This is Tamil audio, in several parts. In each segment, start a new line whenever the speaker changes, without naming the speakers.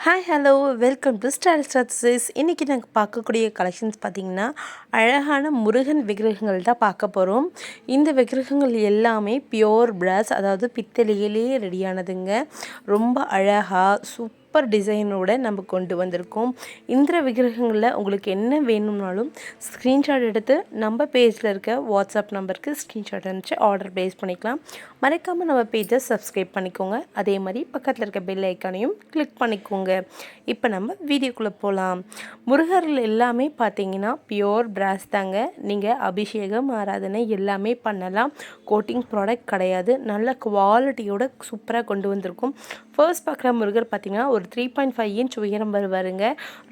Hi hello welcome to style stars. இன்றைக்கி நாங்கள் பார்க்கக்கூடிய கலெக்ஷன்ஸ் பார்த்திங்கன்னா அழகான முருகன் விக்கிரகங்கள் தான் பார்க்க போகிறோம். இந்த விக்கிரகங்கள் எல்லாமே பியோர் பிராஸ், அதாவது பித்தளையிலே ரெடியானதுங்க. ரொம்ப அழகாக சூப்பர் டிசைனோடு நம்ம கொண்டு வந்திருக்கோம். இந்த விக்கிரகங்களில் உங்களுக்கு என்ன வேணும்னாலும் ஸ்க்ரீன்ஷாட் எடுத்து நம்ம பேஜில் இருக்க வாட்ஸ்அப் நம்பருக்கு ஸ்க்ரீன்ஷாட் அனுப்பிச்சு ஆர்டர் ப்ளேஸ் பண்ணிக்கலாம். மறக்காமல் நம்ம பேஜை சப்ஸ்கிரைப் பண்ணிக்கோங்க. அதே மாதிரி பக்கத்தில் இருக்க பெல் ஐக்கானையும் கிளிக் பண்ணிக்கோங்க. இப்போ நம்ம வீடியோக்குள்ளே போகலாம். முருகர்கள் எல்லாமே பார்த்தீங்கன்னா பியோர் பிராஸ் தாங்க. நீங்கள் அபிஷேகம் ஆராதனை எல்லாமே பண்ணலாம். கோட்டிங் ப்ராடக்ட் கிடையாது. நல்ல குவாலிட்டியோட சூப்பராக கொண்டு வந்திருக்கும். ஃபர்ஸ்ட் பார்க்குற முருகர் பார்த்திங்கன்னா ஒரு 3.5 இன்ச் உயரம் வருவாருங்க.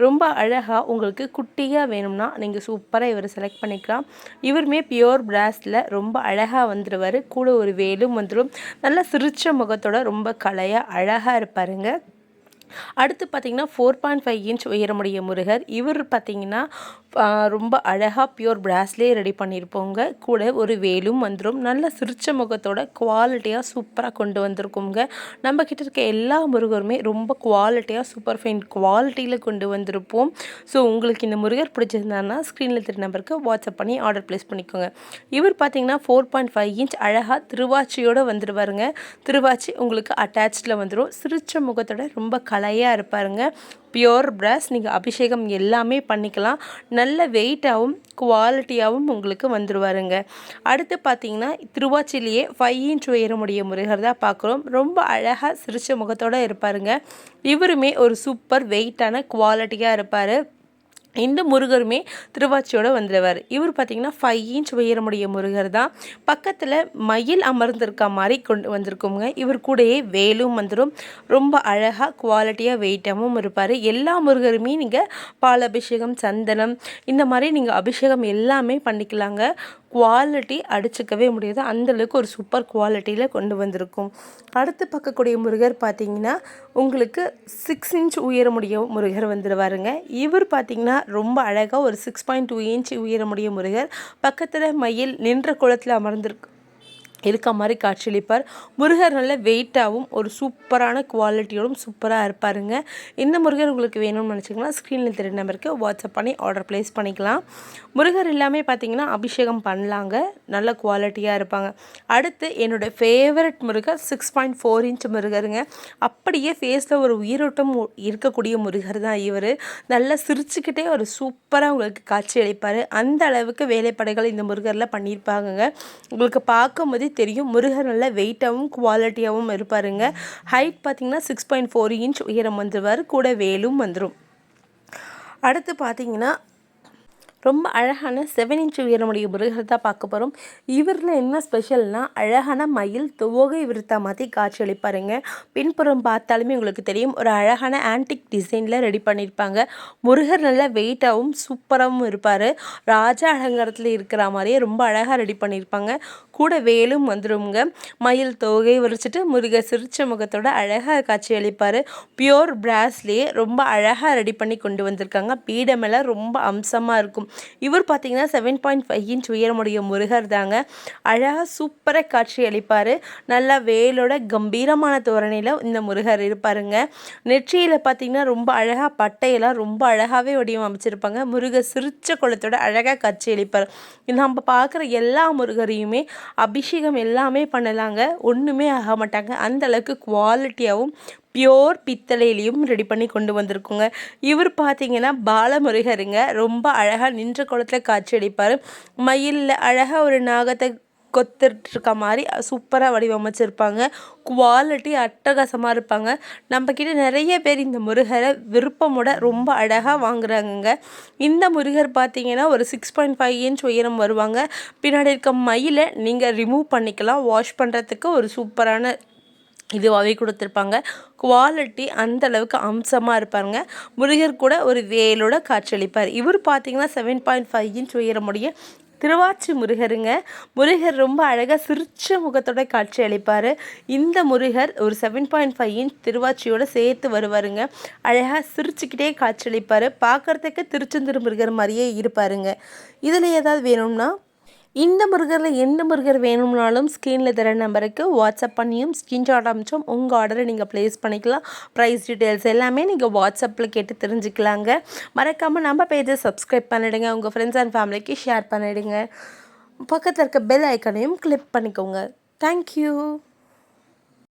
ரொம்ப அழகாக உங்களுக்கு குட்டியாக வேணும்னா நீங்கள் சூப்பராக இவரை செலக்ட் பண்ணிக்கலாம். இவருமே பியோர் பிராஸில் ரொம்ப அழகாக வந்துடுவார். கூட ஒரு வேலும் வந்துடும். நல்லா சிரிச்ச முகத்தோட ரொம்ப கலையாக அழகாக இருப்பாருங்க. அடுத்து பார்த்திங்கன்னா 4.5 இன்ச் உயரமுடைய முருகர். இவர் பார்த்திங்கன்னா ரொம்ப அழகாக பியூர் பிராஸ்லேயே ரெடி பண்ணியிருப்போங்க. கூட ஒரு வேலும் வந்துடும். நல்ல சிரிச்ச முகத்தோட குவாலிட்டியாக சூப்பராக கொண்டு வந்திருக்கோங்க. நம்ம கிட்ட இருக்க எல்லா முருகருமே ரொம்ப குவாலிட்டியாக சூப்பர் ஃபைன் குவாலிட்டியில் கொண்டு வந்திருப்போம். ஸோ உங்களுக்கு இந்த முருகர் பிடிச்சிருந்தாருன்னா ஸ்க்ரீனில் தெரிய நம்பருக்கு வாட்ஸ்அப் பண்ணி ஆர்டர் ப்ளேஸ் பண்ணிக்கோங்க. இவர் பார்த்திங்கன்னா 4.5 இன்ச் அழகாக திருவாச்சியோடு வந்துடுவாருங்க. திருவாச்சி உங்களுக்கு அட்டாச்சில் வந்துடும். சிரிச்ச முகத்தோட ரொம்ப கலையாக இருப்பாருங்க. பியோர் பிராஸ், நீங்கள் அபிஷேகம் எல்லாமே பண்ணிக்கலாம். நல்ல வெயிட்டாகவும் குவாலிட்டியாகவும் உங்களுக்கு வந்துடுவாருங்க. அடுத்து பார்த்தீங்கன்னா திருவாச்சிலேயே 5 இன்ச் உயரமுடைய முருகர் தான் பார்க்குறோம். ரொம்ப அழகாக சிரிச்ச முகத்தோடு இருப்பாருங்க. இவருமே ஒரு சூப்பர் வெயிட்டான குவாலிட்டியாக இருப்பார். இந்த முருகருமே திருவாச்சியோடு வந்துடுவார். இவர் பார்த்திங்கன்னா 5 இன்ச் உயரமுடைய முருகர் தான். பக்கத்தில் மயில் அமர்ந்திருக்க மாதிரி கொண்டு வந்திருக்கோங்க. இவர் கூடயே வேலும் வந்துடும். ரொம்ப அழகாக குவாலிட்டியாக வெயிட்டாகவும் இருப்பார். எல்லா முருகருமே நீங்கள் பால் அபிஷேகம், சந்தனம் இந்த மாதிரி நீங்கள் அபிஷேகம் எல்லாமே பண்ணிக்கலாங்க. குவாலிட்டி அடிச்சுக்கவே முடியாது. அந்தளவுக்கு ஒரு சூப்பர் குவாலிட்டியில் கொண்டு வந்திருக்கும். அடுத்து பார்க்கக்கூடிய முருகர் பார்த்திங்கன்னா உங்களுக்கு 6 இன்ச் உயரமுடைய முருகர் வந்துடுவாருங்க. இவர் பார்த்திங்கன்னா ரொம்ப அழகாக ஒரு 6.2 இன்ச் உயரமுடைய முருகர். பக்கத்தில் மயில் நின்ற குளத்தில் இருக்க மாதிரி காட்சியளிப்பார். முருகர் நல்ல வெயிட்டாகவும் ஒரு சூப்பரான குவாலிட்டியோடும் சூப்பராக இருப்பாருங்க. இந்த முருகர் உங்களுக்கு வேணும்னு நினச்சிங்கன்னா ஸ்க்ரீனில் தெரிய நம்பருக்கு வாட்ஸ்அப் பண்ணி ஆர்டர் ப்ளேஸ் பண்ணிக்கலாம். முருகர் எல்லாமே பார்த்திங்கன்னா அபிஷேகம் பண்ணலாங்க. நல்ல குவாலிட்டியாக இருப்பாங்க. அடுத்து என்னோடய ஃபேவரட் முருகர் 6.4 இன்ச் முருகருங்க. அப்படியே ஃபேஸில் ஒரு உயிரோட்டம் இருக்கக்கூடிய முருகர் தான் இவர். நல்லா சிரிச்சுக்கிட்டே ஒரு சூப்பராக உங்களுக்கு காட்சி அளிப்பார். அந்த அளவுக்கு வேலைப்படைகள் இந்த முருகரில் பண்ணியிருப்பாங்க. உங்களுக்கு பார்க்கும்போது தெரியும் முருகர் நல்ல வெயிட்டாகவும் குவாலிட்டியாகவும் இருப்பாருங்க. ஹைட் பார்த்திங்கன்னா 6.4 இன்ச் உயரம் வந்துடுவார். கூட வேலும் வந்துடும். அடுத்து பார்த்திங்கன்னா ரொம்ப அழகான 7 இன்ச் உயரமுடைய முருகர் தான் பார்க்க போகிறோம். இவரில் என்ன ஸ்பெஷல்னால் அழகான மயில் துவகை விருத்தா மாதிரி காட்சி அளிப்பாருங்க. பின்புறம் பார்த்தாலுமே உங்களுக்கு தெரியும் ஒரு அழகான ஆன்டிக் டிசைனில் ரெடி பண்ணியிருப்பாங்க. முருகர் நல்ல வெயிட்டாகவும் சூப்பராகவும் இருப்பார். ராஜா அலங்காரத்தில் இருக்கிற மாதிரியே ரொம்ப அழகாக ரெடி பண்ணியிருப்பாங்க. கூட வேலும் வந்துடுங்க. மயில் தொகை விரிச்சிட்டு முருகர் சிரிச்ச முகத்தோட அழகாக காட்சி அளிப்பார். பியோர் பிராஸ்லேயே ரொம்ப அழகாக ரெடி பண்ணி கொண்டு வந்திருக்காங்க. பீடமெல்லாம் ரொம்ப அம்சமாக இருக்கும். இவர் பார்த்தீங்கன்னா 7.5 இன்ச் உயரமுடைய முருகர் தாங்க. அழகாக சூப்பராக காட்சி அளிப்பார். நல்லா வேலோட கம்பீரமான தோரணையில் இந்த முருகர் இருப்பாருங்க. நெற்றியில் பார்த்தீங்கன்னா ரொம்ப அழகாக பட்டையெல்லாம் ரொம்ப அழகாகவே வடிவமைச்சிருப்பாங்க. முருகர் சிரிச்ச குளத்தோட அழகாக காட்சி அளிப்பார். நம்ம பார்க்குற எல்லா முருகரையுமே அபிஷேகம் எல்லாமே பண்ணலாங்க. ஒன்றுமே ஆக மாட்டாங்க. அந்த அளவுக்கு குவாலிட்டியாகவும் பியோர் பித்தளையிலையும் ரெடி பண்ணி கொண்டு வந்திருக்குங்க. இவர் பார்த்தீங்கன்னா பாலமுருகருங்க. ரொம்ப அழகாக நின்ற குளத்தில் காட்சி அளிப்பார். மயிலில் அழகாக ஒரு நாகத்தை கொத்துட்ருக்க மாதிரி சூப்பராக வடிவமைச்சிருப்பாங்க. குவாலிட்டி அட்டகாசமாக இருப்பாங்க. நம்மக்கிட்ட நிறைய பேர் இந்த முருகரை விருப்பமோட ரொம்ப அழகாக வாங்குறாங்கங்க. இந்த முருகர் பார்த்திங்கன்னா ஒரு 6.5 இன்ச் உயரம் வருவாங்க. பின்னாடி இருக்க மயிலை நீங்கள் ரிமூவ் பண்ணிக்கலாம். வாஷ் பண்ணுறதுக்கு ஒரு சூப்பரான இதுவாகவே கொடுத்துருப்பாங்க. குவாலிட்டி அந்தளவுக்கு அம்சமாக இருப்பாருங்க. முருகர் கூட ஒரு வேலோட காட்சியளிப்பார். இவர் பார்த்திங்கன்னா 7.5 இன்ச் உயரமுடைய திருவாச்சி முருகருங்க. முருகர் ரொம்ப அழகாக சிரிச்ச முகத்தோட காட்சி அளிப்பார். இந்த முருகர் ஒரு 7.5 இன்ச் திருவாச்சியோடு சேர்த்து வருவாருங்க. அழகாக சிரிச்சுக்கிட்டே காட்சி அளிப்பார். பார்க்குறதுக்கு திருச்செந்தூர் முருகர் மாதிரியே இருப்பாருங்க. இதில் ஏதாவது வேணும்னா இந்த முருகரில் எந்த முருகர் வேணும்னாலும் ஸ்க்ரீனில் தர நம்பருக்கு வாட்ஸ்அப் பண்ணியும் ஸ்க்ரீன்ஷாட் அனுப்பிச்சும் உங்கள் ஆர்டரை நீங்கள் ப்ளேஸ் பண்ணிக்கலாம். ப்ரைஸ் டீட்டெயில்ஸ் எல்லாமே நீங்கள் வாட்ஸ்அப்பில் கேட்டு தெரிஞ்சுக்கலாங்க. மறக்காமல் நம்ம பேஜை சப்ஸ்கிரைப் பண்ணிவிடுங்க. உங்கள் ஃப்ரெண்ட்ஸ் அண்ட் ஃபேமிலிக்கு ஷேர் பண்ணிவிடுங்க. பக்கத்தில் இருக்க பெல் ஐக்கனையும் கிளிக் பண்ணிக்கோங்க. தேங்க்யூ.